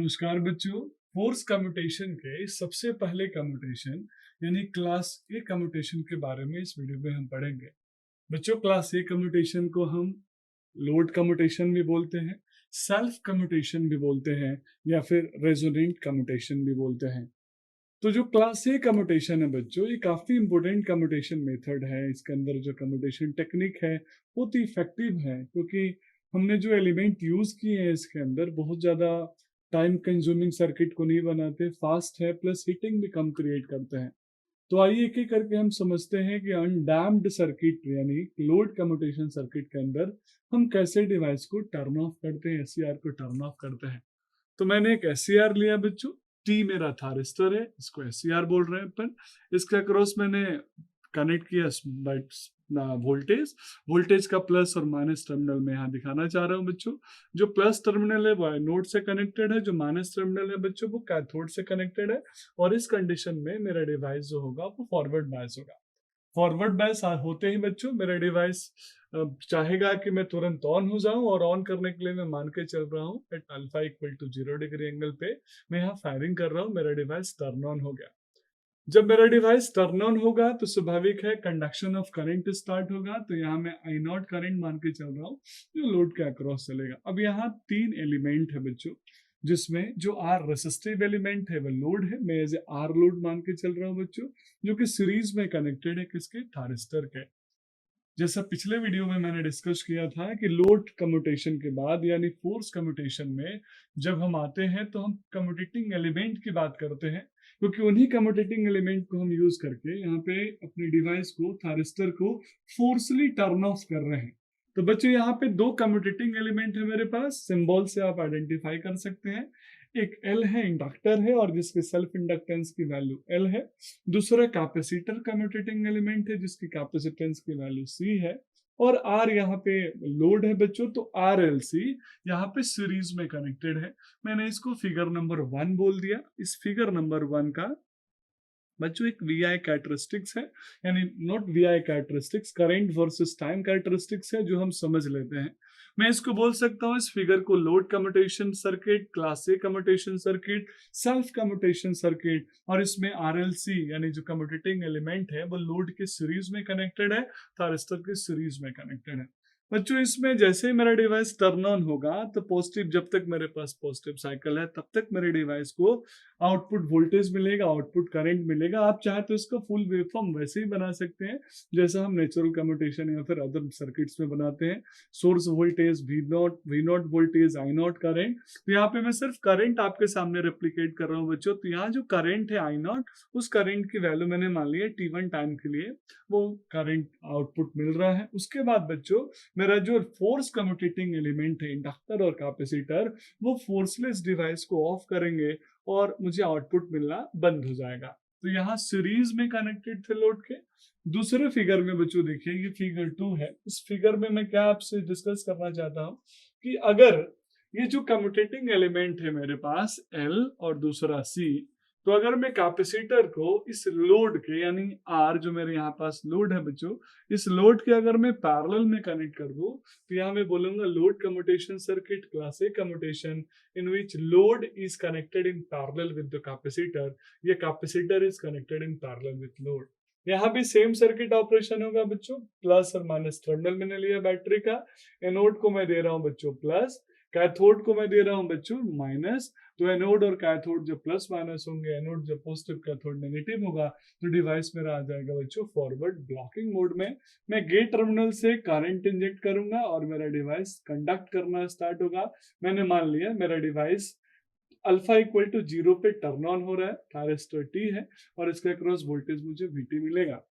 नमस्कार बच्चों। Force commutation के सबसे पहले कम्यूटेशन यानी क्लास ए कम्यूटेशन के बारे में इस वीडियो में हम पढ़ेंगे। बच्चों, क्लास ए कम्यूटेशन को हम लोड कम्यूटेशन भी बोलते हैं, सेल्फ कम्यूटेशन भी बोलते हैं या फिर रेजोनेंट कम्यूटेशन भी बोलते हैं। तो जो क्लास ए कम्यूटेशन है बच्चों, ये काफी इंपॉर्टेंट कम्यूटेशन मेथड है। इसके अंदर जो कम्यूटेशन टेक्निक है बहुत ही इफेक्टिव है, क्योंकि हमने जो एलिमेंट यूज किए हैं इसके अंदर बहुत ज्यादा टाइम कंज्यूमिंग सर्किट को नहीं बनाते, फास्ट है, प्लस हीटिंग भी कम क्रिएट करते हैं। तो आइए एक एक करके हम समझते हैं कि अनडैम्प्ड सर्किट यानी लोड कम्यूटेशन सर्किट के अंदर हम कैसे डिवाइस को टर्न ऑफ करते हैं, एससीआर को टर्न ऑफ करते हैं। तो मैंने एक एससीआर लिया बच्चों, टी मेरा थारिस्टर है, इसको एससीआर बोल रहे हैं अपन। इसके अक्रॉस मैंने कनेक्ट किया वोल्टेज। वोल्टेज का प्लस और माइनस टर्मिनल में यहाँ दिखाना चाह रहा हूँ बच्चों। जो प्लस टर्मिनल है वो एनोड से कनेक्टेड है, जो माइनस टर्मिनल है बच्चों वो कैथोड से कनेक्टेड है। और इस कंडीशन में मेरा डिवाइस जो होगा वो फॉरवर्ड बायस होगा। फॉरवर्ड बायस होते ही बच्चों मेरा डिवाइस चाहेगा कि मैं तुरंत ऑन हो जाऊं, और ऑन करने के लिए मैं मान के चल रहा हूं at alpha equal to 0 degree angle पे मैं यहाँ फायरिंग कर रहा हूं। मेरा डिवाइस टर्न ऑन हो गया। जब मेरा डिवाइस टर्न ऑन होगा तो स्वाभाविक है कंडक्शन ऑफ करंट स्टार्ट होगा। तो यहाँ मैं आई नॉट करंट मान के चल रहा हूँ जो लोड के अक्रॉस चलेगा। अब यहाँ तीन एलिमेंट है बच्चों, जिसमें जो आर रेसिस्टिव एलिमेंट है वह लोड है, मैं एज ए आर लोड मान के चल रहा हूँ बच्चों, जो कि सीरीज में कनेक्टेड है किसके, थारिस्टर के। जैसा पिछले वीडियो में मैंने डिस्कस किया था कि लोड कम्यूटेशन के बाद यानी फोर्स कम्यूटेशन में जब हम आते हैं तो हम कम्यूटेटिंग एलिमेंट की बात करते हैं, क्योंकि उन्हीं कम्यूटेटिंग एलिमेंट को हम यूज करके यहाँ पे अपने डिवाइस को, थारिस्टर को फोर्सली टर्न ऑफ कर रहे हैं। तो बच्चों यहाँ पे दो कम्यूटेटिंग एलिमेंट है मेरे पास, सिंबल से आप आइडेंटिफाई कर सकते हैं। एक एल है, इंडक्टर है, और जिसके सेल्फ इंडक्टेंस की वैल्यू एल है। दूसरा कैपेसिटर कम्यूटेटिंग एलिमेंट है जिसकी कैपेसिटेंस की वैल्यू सी है। और आर यहाँ पे लोड है बच्चों, तो आर एल सी यहाँ पे सीरीज में कनेक्टेड है। मैंने इसको फिगर नंबर 1 बोल दिया। इस फिगर नंबर 1 का बच्चों एक वी आई कैरेक्टरिस्टिक्स है, यानी not V I characteristics, current versus time characteristics है जो हम समझ लेते हैं। मैं इसको बोल सकता हूँ इस फिगर को लोड कम्यूटेशन सर्किट, क्लास ए commutation circuit, self commutation circuit, और इसमें आरएलसी यानी जो कम्यूटेटिंग एलिमेंट है वो लोड के सीरीज में कनेक्टेड है, थारिस्टर के सीरीज में कनेक्टेड है। बच्चों इसमें जैसे ही मेरा डिवाइस टर्न ऑन होगा तो पॉजिटिव, जब तक मेरे पास पॉजिटिव साइकिल है तब तक मेरे डिवाइस को आउटपुट वोल्टेज मिलेगा, आउटपुट करंट मिलेगा। आप चाहे तो इसका फुल वेवफॉर्म वैसे ही बना सकते हैं जैसा हम नेचुरल कम्यूटेशन या फिर अदर सर्किट्स में बनाते हैं। Source voltage V not voltage, I not current. तो यहाँ पे मैं सिर्फ करंट आपके सामने रेप्लिकेट कर रहा हूँ बच्चों। तो यहाँ जो करंट है आई नॉट, उस करंट की वैल्यू मैंने मान ली है T1 टाइम के लिए, वो करंट आउटपुट मिल रहा है। उसके बाद बच्चों मेरा जो फोर्स कम्यूटेटिंग एलिमेंट है, इंडक्टर और कैपेसिटर, वो फोर्सलेस डिवाइस को ऑफ करेंगे और मुझे आउटपुट मिलना बंद हो जाएगा। तो यहाँ सीरीज में कनेक्टेड थे लोड के। दूसरे फिगर में बच्चों देखिए, ये फिगर 2 है। इस फिगर में मैं क्या आपसे डिस्कस करना चाहता हूँ कि अगर ये जो कम्यूटेटिंग एलिमेंट है मेरे पास L और दूसरा C, तो अगर मैं कैपेसिटर को इस लोड के यानी R जो मेरे यहाँ पास लोड है बच्चों, इस लोड के अगर मैं पैरेलल में कनेक्ट कर दूं तो यहाँ मैं बोलूंगा load commutation circuit, class A commutation in which load is connected in parallel with the capacitor, ये capacitor is connected in parallel with load। यहाँ भी सेम सर्किट ऑपरेशन होगा बच्चों। प्लस और माइनस टर्मिनल मैंने लिया बैटरी का, एनोड को मैं दे रहा हूँ बच्चों प्लस, कैथोड को मैं दे रहा हूँ बच्चों माइनस। तो एनोड और कैथोड जब प्लस माइनस होंगे, एनोड जब पॉजिटिव कैथोड नेगेटिव होगा, तो डिवाइस मेरा आ जाएगा बच्चों फॉरवर्ड ब्लॉकिंग मोड में। मैं गेट टर्मिनल से करंट इंजेक्ट करूंगा और मेरा डिवाइस कंडक्ट करना स्टार्ट होगा। मैंने मान लिया मेरा डिवाइस अल्फा इक्वल टू 0 पे टर्न ऑन हो रहा है, थारिस्टर टी है, और इसके अक्रॉस वोल्टेज मुझे वीटी मिलेगा।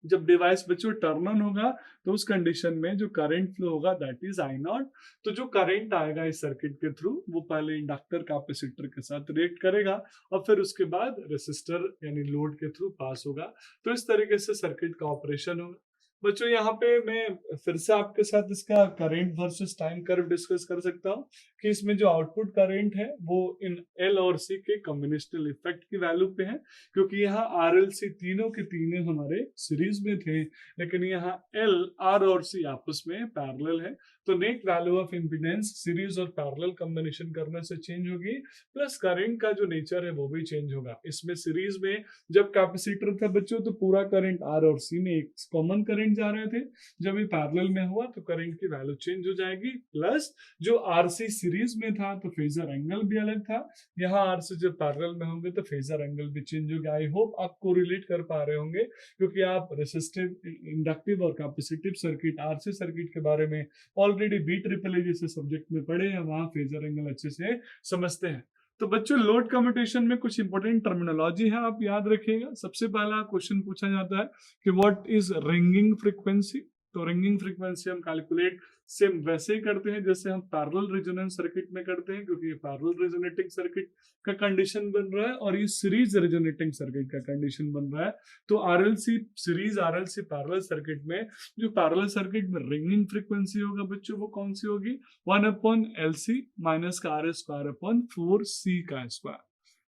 जब डिवाइस बच्चों टर्न ऑन होगा तो उस कंडीशन में जो करंट फ्लो होगा दैट इज आई नॉट। तो जो करंट आएगा इस सर्किट के थ्रू वो पहले इंडक्टर कैपेसिटर के साथ रिएक्ट करेगा और फिर उसके बाद रेसिस्टर यानी लोड के थ्रू पास होगा। तो इस तरीके से सर्किट का ऑपरेशन होगा बच्चों। यहाँ पे मैं फिर से आपके साथ इसका current versus time curve discuss कर सकता हूँ कि इसमें जो आउटपुट करंट है वो इन एल और सी के कॉम्बिनेशनल इफेक्ट की वैल्यू पे है, क्योंकि यहाँ आर एल सी तीनों के तीनों हमारे सीरीज में थे, लेकिन यहाँ एल आर और सी आपस में पैरेलल है। तो net value of impedance series और पैरेलल कॉम्बिनेशन करने से चेंज होगी, प्लस करंट का जो नेचर है वो भी चेंज होगा। इसमें सीरीज में जब कैपेसिटर था बच्चों तो पूरा करंट आर और सी में एक कॉमन करंट जा रहे थे, जब ये पैरेलल में हुआ तो करंट की वैल्यू चेंज हो जाएगी। प्लस जो आरसी सीरीज में था तो फेजर एंगल भी अलग था, यहाँ आर से जब पैरेलल में होंगे तो फेजर एंगल भी चेंज होगा। आई होप आप कोरिलेट कर पा रहे होंगे, क्योंकि आप रेसिस्टिव, इंडक्टिव और कैपेसिटिव सर्किट, आरसी सर्किट के बारे में ऑलरेडी बी ट्रिपल ए जैसे सब्जेक्ट में पढ़े हैं, वहां फेजर एंगल अच्छे से समझते हैं। तो बच्चों लोड कम्यूटेशन में कुछ इंपॉर्टेंट टर्मिनोलॉजी है, आप याद रखिएगा। सबसे पहला क्वेश्चन पूछा जाता है कि व्हाट इज रिंगिंग फ्रीक्वेंसी। तो रिंगिंग फ्रीक्वेंसी हम कैलकुलेट सेम वैसे ही करते हैं जैसे हम पैरेलल रेजोनेंस सर्किट में करते हैं, क्योंकि ये पैरेलल रेजोनेटिंग सर्किट का कंडीशन बन रहा है और ये सीरीज रेजोनेटिंग सर्किट का कंडीशन बन रहा है। तो RLC series, RLC parallel circuit में जो पैरेलल सर्किट में रिंगिंग फ्रीक्वेंसी होगा बच्चों वो कौन सी होगी, 1/LC माइनस का आर स्क्वायर अपॉन 4C का स्क्वायर।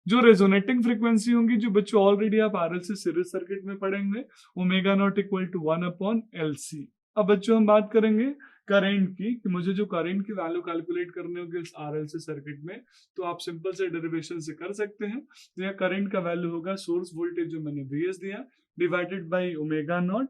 जो रेजोनेटिंग फ्रीक्वेंसी होंगी जो बच्चों ऑलरेडी आप आरएलसी सीरीज सर्किट में पढ़ेंगे, omega naught equal to 1/LC। अब बच्चों हम बात करेंगे करंट की, कि मुझे जो करंट की वैल्यू कैलकुलेट करनी होगी इस आरएलसी सर्किट में, तो आप सिंपल से डेरिवेशन से कर सकते हैं। तो यहाँ करंट का वैल्यू होगा सोर्स वोल्टेज जो मैंने VS दिया divided by omega naught.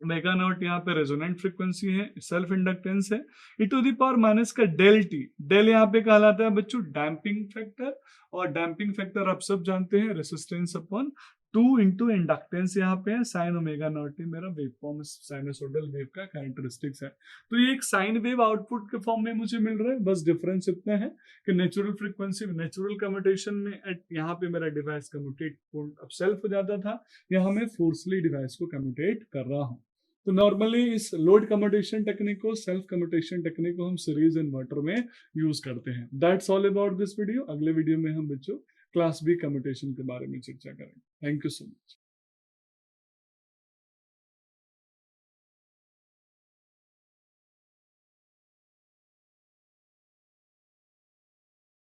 Omega naught यहाँ पे रेजोनेंट फ्रीक्वेंसी है, सेल्फ इंडक्टेंस है, e to the power minus का डेल टी। डेल यहाँ पे कहलाता है बच्चों डैम्पिंग फैक्टर, और डैम्पिंग फैक्टर आप सब जानते हैं रेसिस्टेंस अपॉन 2 इंटू इंडक्टेंस यहाँ पे है। साइन ओमेगा नॉट ही मेरा वेव फॉर्म, साइनोसोडल वेव का कैरेक्टरिस्टिक्स है। तो ये एक साइन वेव आउटपुट के फॉर्म में मुझे मिल रहा है, बस डिफरेंस इतना है कि नेचुरल फ्रीक्वेंसी, नेचुरल कम्यूटेशन में यहाँ पे मेरा डिवाइस कम्यूटेट अब सेल्फ हो जाता था, यहाँ मैं फोर्सली डिवाइस को कम्यूटेट कर रहा हूँ। तो नॉर्मली इस लोड कम्यूटेशन टेक्निक को, सेल्फ कम्यूटेशन टेक्निक को हम सीरीज इन्वर्टर में यूज करते हैं। That's all about this video. अगले वीडियो में हम बच्चों क्लास बी कम्यूटेशन के बारे में चर्चा करेंगे। Thank you so much.